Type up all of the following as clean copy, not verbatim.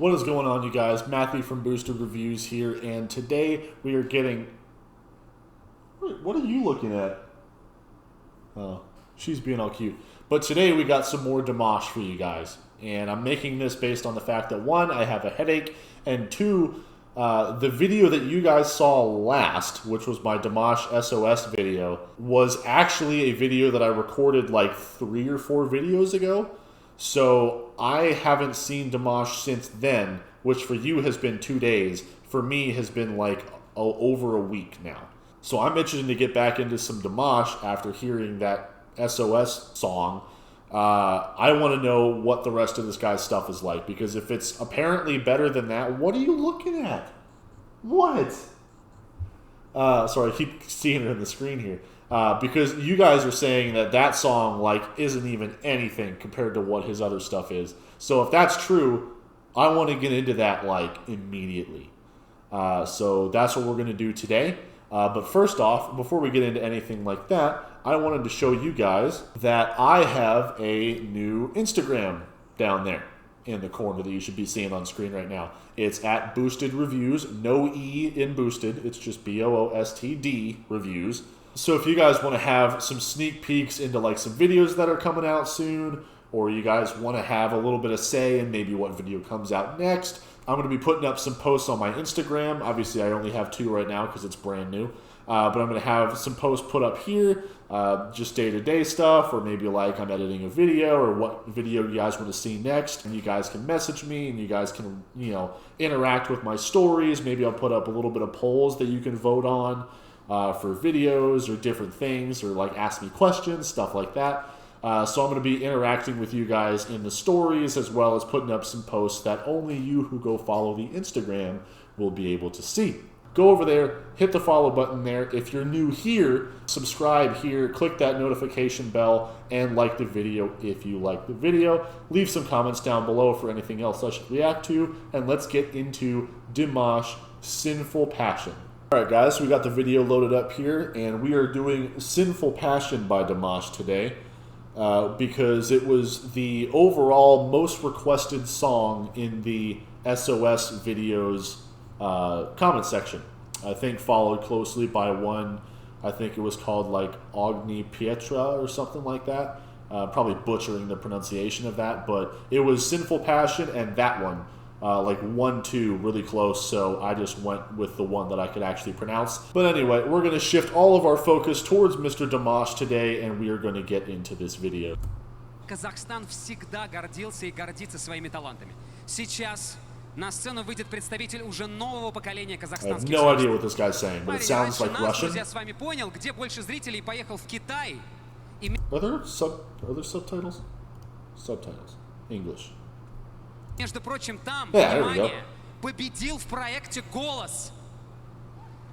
What is going on, you guys? Matthew from Boosted Reviews here, and today we are getting... What are you looking at? Oh, she's being all cute. But today we got some more Dimash for you guys, and I'm making this based on the fact that, one, I have a headache, and two, the video that you guys saw last, which was my Dimash SOS video, was actually a video that I recorded like 3 or 4 videos ago. So I haven't seen Dimash since then, which for you has been 2 days. For me has been like over a week now. So I'm itching to get back into some Dimash after hearing that SOS song. I want to know what the rest of this guy's stuff is like, because if it's apparently better than that, what are you looking at? What? Sorry, I keep seeing it on the screen here. Because you guys are saying that that song like isn't even anything compared to what his other stuff is. So if that's true, I want to get into that like immediately. So that's what we're going to do today. But first off, before we get into anything like that, I wanted to show you guys that I have a new Instagram down there in the corner that you should be seeing on screen right now. It's at Boosted Reviews, no E in Boosted. It's just BOOSTD Reviews. So if you guys want to have some sneak peeks into like some videos that are coming out soon, or you guys want to have a little bit of say in maybe what video comes out next, I'm going to be putting up some posts on my Instagram. Obviously, I only have 2 right now because it's brand new. But I'm going to have some posts put up here, just day-to-day stuff, or maybe like I'm editing a video, or what video you guys want to see next. And you guys can message me, and you guys can, interact with my stories. Maybe I'll put up a little bit of polls that you can vote on. For videos or different things, or like ask me questions, stuff like that. So I'm going to be interacting with you guys in the stories, as well as putting up some posts that only you who go follow the Instagram will be able to see. Go over there, hit the follow button there. If you're new here, subscribe here, click that notification bell, and like the video if you like the video. Leave some comments down below for anything else I should react to, and let's get into Dimash Sinful Passion. Alright guys, we got the video loaded up here, and we are doing Sinful Passion by Dimash today, because it was the overall most requested song in the SOS videos comment section. I think followed closely by one, I think it was called like Ogni Pietra or something like that. Probably butchering the pronunciation of that, but it was Sinful Passion and that one. Like 1-2 really close, so I just went with the one that I could actually pronounce. But anyway, we're going to shift all of our focus towards Mr. Dimash today, and we are going to get into this video. Казахстан всегда гордился и гордится своими талантами. Сейчас на сцену выйдет представитель уже нового поколения казахстанских. I have no idea what this guy's saying, but it sounds like Russian. Я с вами понял, где больше зрителей поехал в Китай. Are there subtitles? Subtitles. English. Между прочим, там, внимание, победил в проекте «Голос».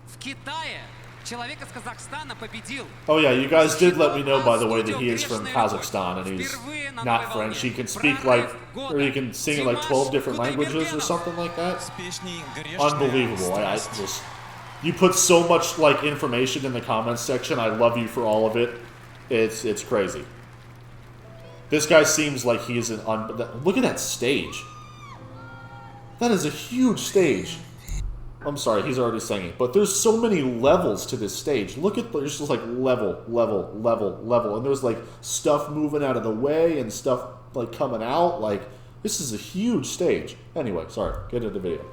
В Китае человек из Казахстана победил. Oh yeah, you guys did let me know, by the way, that he is from Kazakhstan and he's not French. He can speak like, or he can sing in like 12 different languages or something like that. Unbelievable. You put so much like information in the comments section. I love you for all of it. It's crazy. This guy seems like he is look at that stage. That is a huge stage. I'm sorry, he's already singing. But there's so many levels to this stage. Look at, there's just like level. And there's like stuff moving out of the way and stuff like coming out. Like, this is a huge stage. Anyway, sorry, get into the video.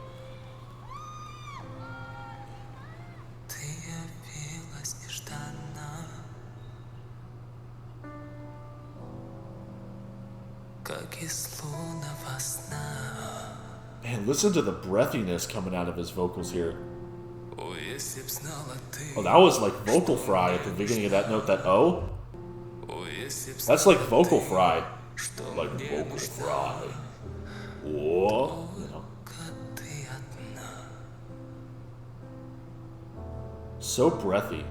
Man, listen to the breathiness coming out of his vocals here. Oh, that was like vocal fry at the beginning of that note, that O. That's like vocal fry. Like vocal fry. Whoa. So breathy.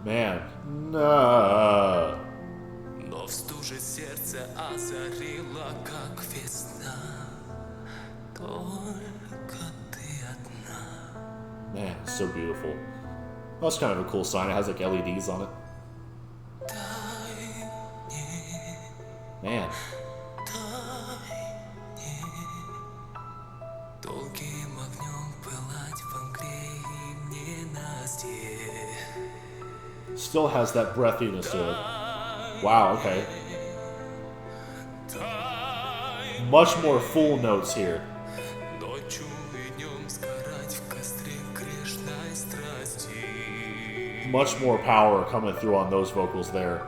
Man, no. Но в стуже сердце озарило, как весна. Только so beautiful. That's kind of a cool sign. It has like LEDs on it. Man. Still has that breathiness to it. Wow, okay. Much more full notes here. Much more power coming through on those vocals there.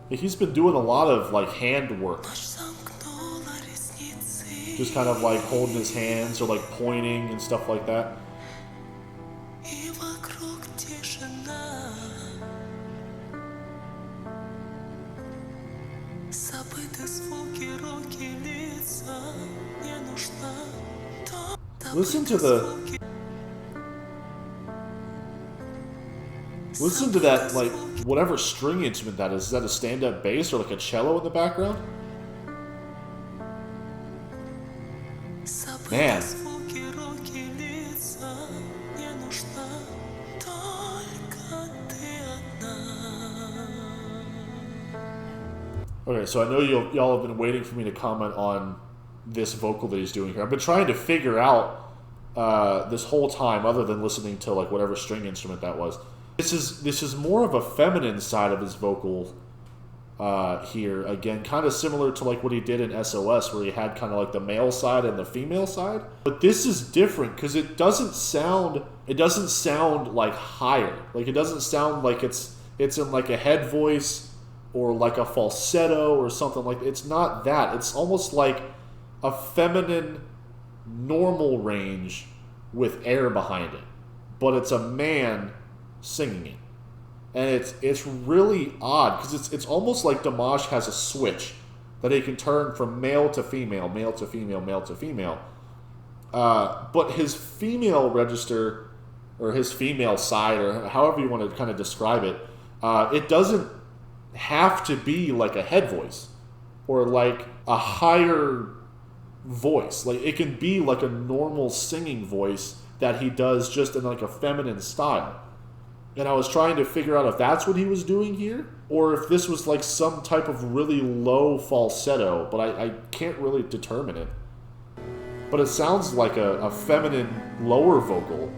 He's been doing a lot of like hand work. Just kind of like holding his hands or like pointing and stuff like that. Listen to the... Listen to that, like, whatever string instrument that is. Is that a stand-up bass or like a cello in the background? Man. Okay, so I know y'all have been waiting for me to comment on this vocal that he's doing here. I've been trying to figure out this whole time, other than listening to like whatever string instrument that was. This is more of a feminine side of his vocal here. Again, kind of similar to like what he did in SOS, where he had kind of like the male side and the female side. But this is different because it doesn't sound like higher. Like it doesn't sound like it's in like a head voice or like a falsetto or something like that. It's not that. It's almost like a feminine normal range with air behind it, but it's a man singing it, and it's really odd because it's almost like Dimash has a switch that he can turn from male to female, male to female, male to female. But his female register, or his female side, or however you want to kind of describe it, it doesn't have to be like a head voice or like a higher voice. Like it can be like a normal singing voice that he does just in like a feminine style. And I was trying to figure out if that's what he was doing here, or if this was like some type of really low falsetto, but I can't really determine it. But it sounds like a feminine lower vocal.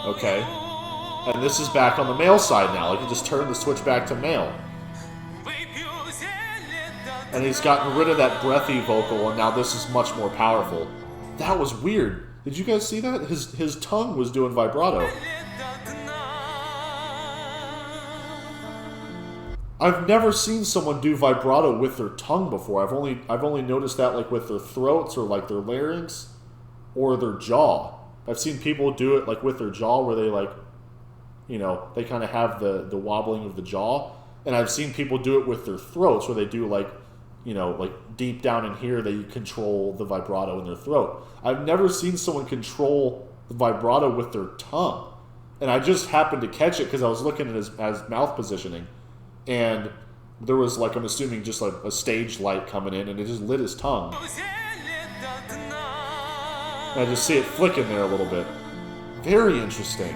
Okay. And this is back on the male side now. Like he just turned the switch back to male. And he's gotten rid of that breathy vocal, and now this is much more powerful. That was weird. Did you guys see that? His tongue was doing vibrato. I've never seen someone do vibrato with their tongue before. I've only noticed that like with their throats or like their larynx or their jaw. I've seen people do it like with their jaw, where they like, you know, they kind of have the wobbling of the jaw. And I've seen people do it with their throats, where they do like, you know, like deep down in here, they control the vibrato in their throat. I've never seen someone control the vibrato with their tongue. And I just happened to catch it because I was looking at his mouth positioning. And there was like, I'm assuming just like a stage light coming in, and it just lit his tongue. And I just see it flicking there a little bit. Very interesting.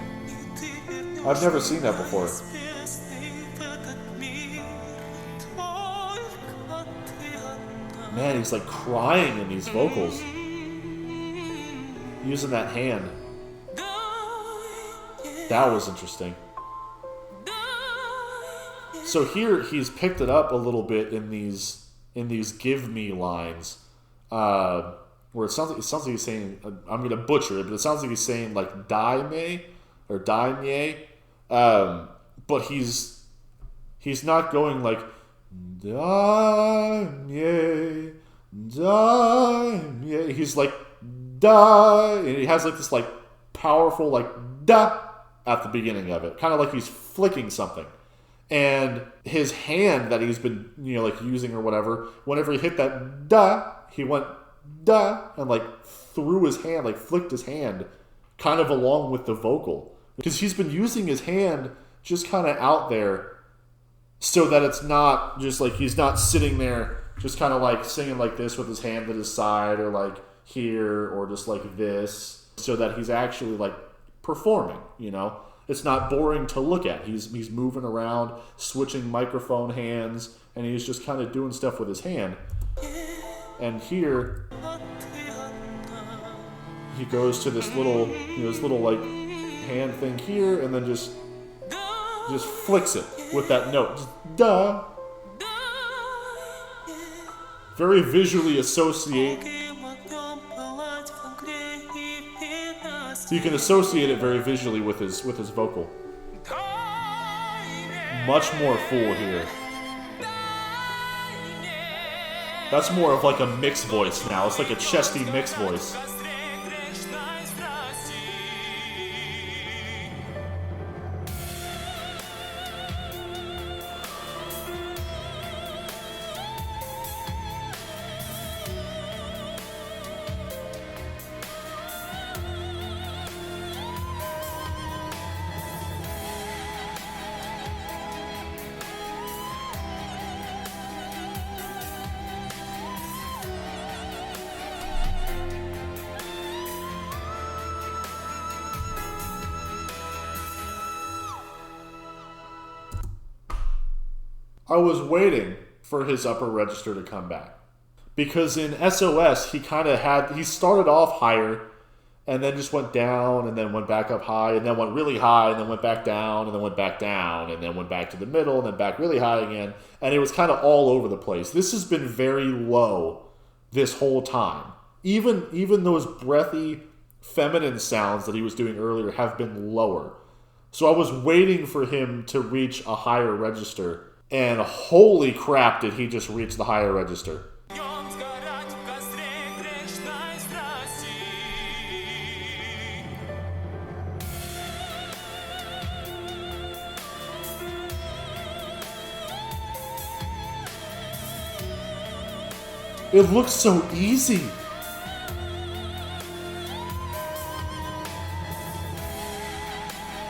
I've never seen that before. Man, he's like crying in these vocals. Using that hand. That was interesting. So here he's picked it up a little bit in these "give me" lines, where it sounds like he's saying, I'm gonna butcher it, but it sounds like he's saying like "die me" or "die me," but he's not going like "die me, die me." He's like "die," and he has like this like powerful like "da" at the beginning of it, kind of like he's flicking something. And his hand that he's been, you know, like using or whatever, whenever he hit that "da," he went "da" and like threw his hand, like flicked his hand, kind of along with the vocal, because he's been using his hand just kind of out there, so that it's not just like he's not sitting there just kind of like singing like this with his hand at his side, or like, here or just like this, so that he's actually like performing, you know? It's not boring to look at. He's moving around, switching microphone hands, and he's just kind of doing stuff with his hand. And here he goes to this little, this little like hand thing here, and then just flicks it with that note. Just, duh. Very visually associate. You can associate it very visually with his vocal. Much more full here. That's more of like a mixed voice now. It's like a chesty mixed voice. I was waiting for his upper register to come back. Because in SOS, he started off higher, and then just went down, and then went back up high, and then went really high, and then went back down, and then went back down, and then went back to the middle, and then back really high again. And it was kind of all over the place. This has been very low this whole time. Even those breathy, feminine sounds that he was doing earlier have been lower. So I was waiting for him to reach a higher register. And holy crap, did he just reach the higher register. It looks so easy.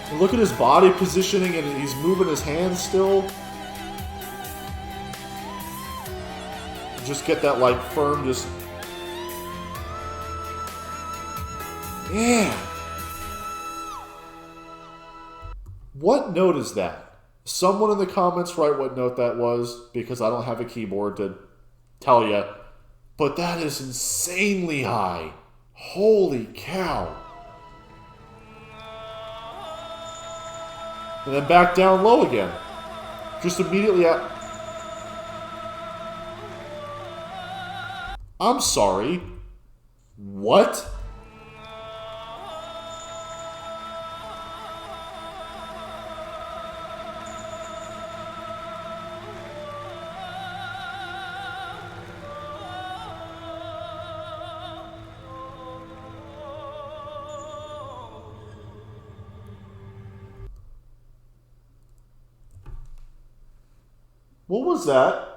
And look at his body positioning, and he's moving his hands still. Just get that like firm, just, yeah. What note is that? Someone in the comments write what note that was, because I don't have a keyboard to tell you. But that is insanely high. Holy cow. And then back down low again. Just immediately at... I'm sorry. What? What was that?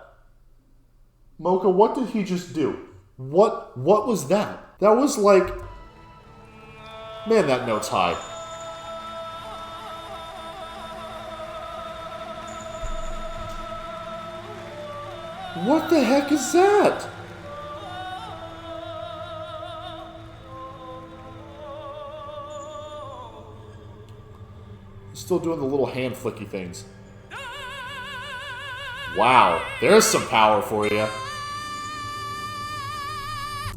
Mocha, what did he just do? What was that? That was like... Man, that note's high. What the heck is that? Still doing the little hand flicky things. Wow, there's some power for you.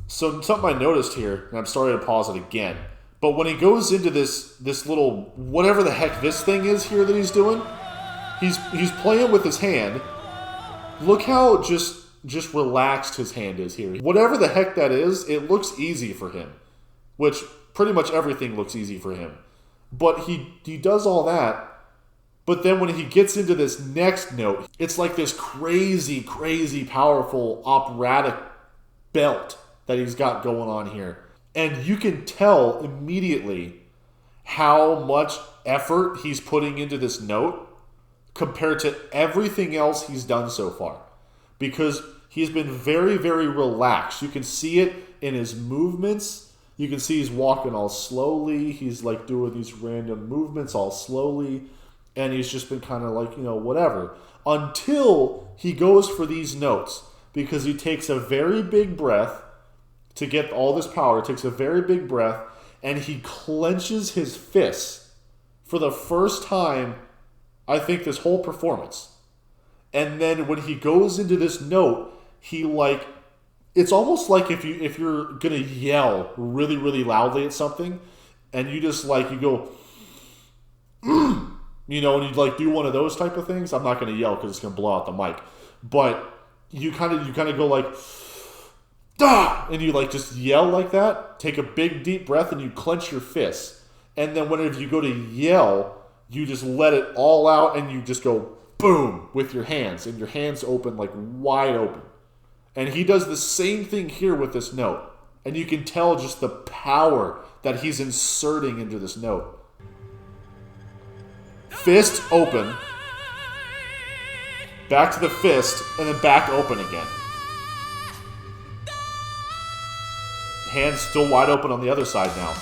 So something I noticed here, and I'm sorry to pause it again, but when he goes into this little, whatever the heck this thing is here that he's doing, he's playing with his hand. Look how just relaxed his hand is here. Whatever the heck that is, it looks easy for him, which pretty much everything looks easy for him. But he does all that, but then when he gets into this next note, it's like this crazy, crazy powerful operatic belt that he's got going on here. And you can tell immediately how much effort he's putting into this note compared to everything else he's done so far. Because he's been very, very relaxed. You can see it in his movements. You can see he's walking all slowly. He's like doing these random movements all slowly. And he's just been kind of like, whatever. Until he goes for these notes. Because he takes a very big breath. to get all this power, takes a very big breath, and he clenches his fists for the first time, I think, this whole performance. And then when he goes into this note, he like, it's almost like if you're gonna yell really, really loudly at something, and you just like, you go, you know, and you like do one of those type of things. I'm not gonna yell because it's gonna blow out the mic, but you kind of go like, "Dah!" and you like just yell like that. Take a big deep breath and you clench your fists, and then whenever you go to yell, you just let it all out and you just go boom with your hands, and your hands open like wide open. And he does the same thing here with this note, and you can tell just the power that he's inserting into this note. Fist open, back to the fist, and then back open again. Hands still wide open on the other side now.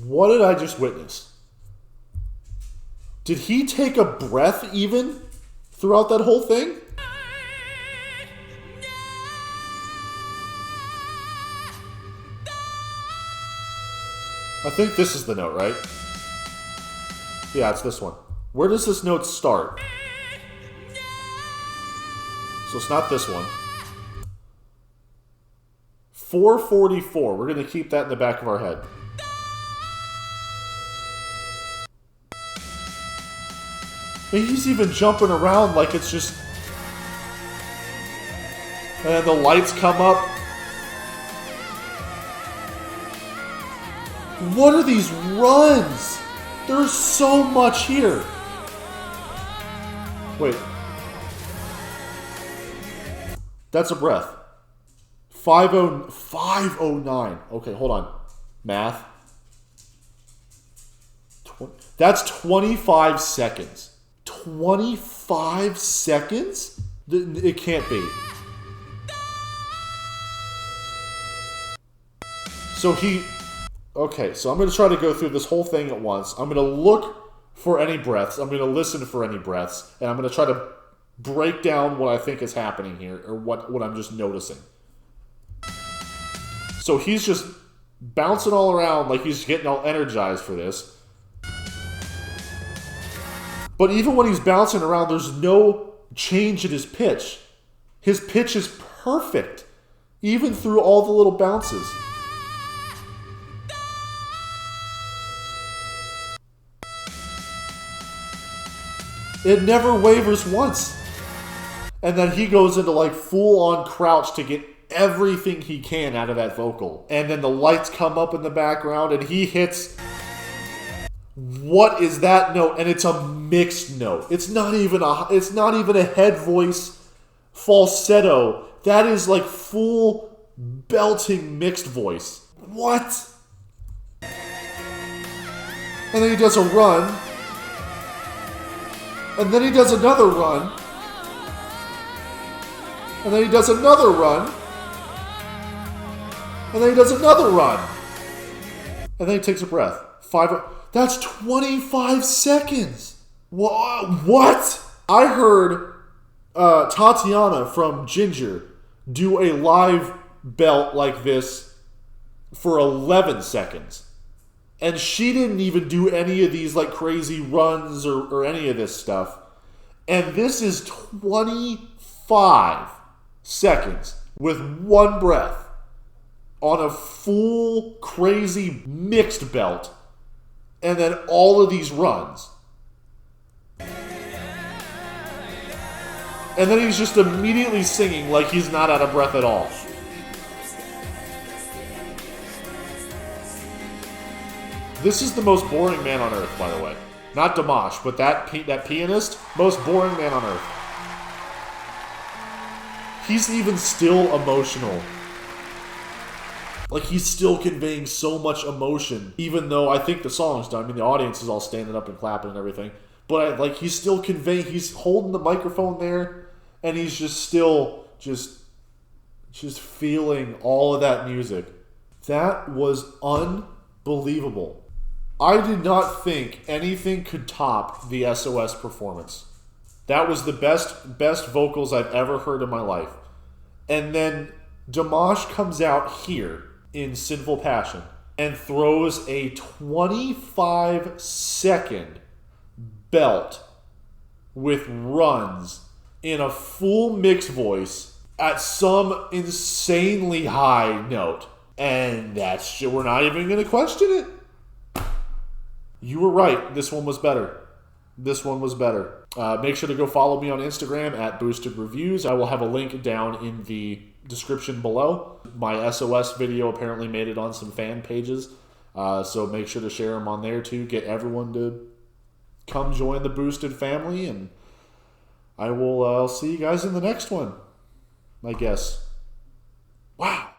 What did I just witness? Did he take a breath even throughout that whole thing? I think this is the note, right? Yeah, it's this one. Where does this note start? So it's not this one. 444. We're going to keep that in the back of our head. He's even jumping around like it's just... And then the lights come up. What are these runs? There's so much here. Wait. That's a breath. 509. Okay, hold on. Math. That's 25 seconds. 25 seconds? It can't be. So he... Okay, so I'm going to try to go through this whole thing at once. I'm going to look for any breaths. I'm going to listen for any breaths. And I'm going to try to break down what I think is happening here, or what I'm just noticing. So he's just bouncing all around like he's getting all energized for this. But even when he's bouncing around, there's no change in his pitch. His pitch is perfect, even through all the little bounces. It never wavers once. And then he goes into like full-on crouch to get everything he can out of that vocal. And then the lights come up in the background and he hits... What is that note? And it's a mixed note. It's not even a head voice falsetto. That is like full belting mixed voice. What? And then he does a run. And then he does another run. And then he does another run. And then he does another run. And then he takes a breath. That's 25 seconds. What? I heard Tatiana from Ginger do a live belt like this for 11 seconds. And she didn't even do any of these like crazy runs or any of this stuff. And this is 25 seconds with one breath on a full crazy mixed belt. And then all of these runs. And then he's just immediately singing like he's not out of breath at all. This is the most boring man on earth, by the way. Not Dimash, but that pianist, most boring man on earth. He's even still emotional. Like, he's still conveying so much emotion, even though I think the song's done. I mean, the audience is all standing up and clapping and everything. But, like, he's still conveying, he's holding the microphone there, and he's just still just feeling all of that music. That was unbelievable. I did not think anything could top the SOS performance. That was the best vocals I've ever heard in my life. And then Dimash comes out here in Sinful Passion and throws a 25-second belt with runs in a full mixed voice at some insanely high note. And we're not even going to question it. You were right. This one was better. This one was better. Make sure to go follow me on Instagram at Boosted Reviews. I will have a link down in the description below. My SOS video apparently made it on some fan pages. So make sure to share them on there too. Get everyone to come join the Boosted family. And I will see you guys in the next one, I guess. Wow.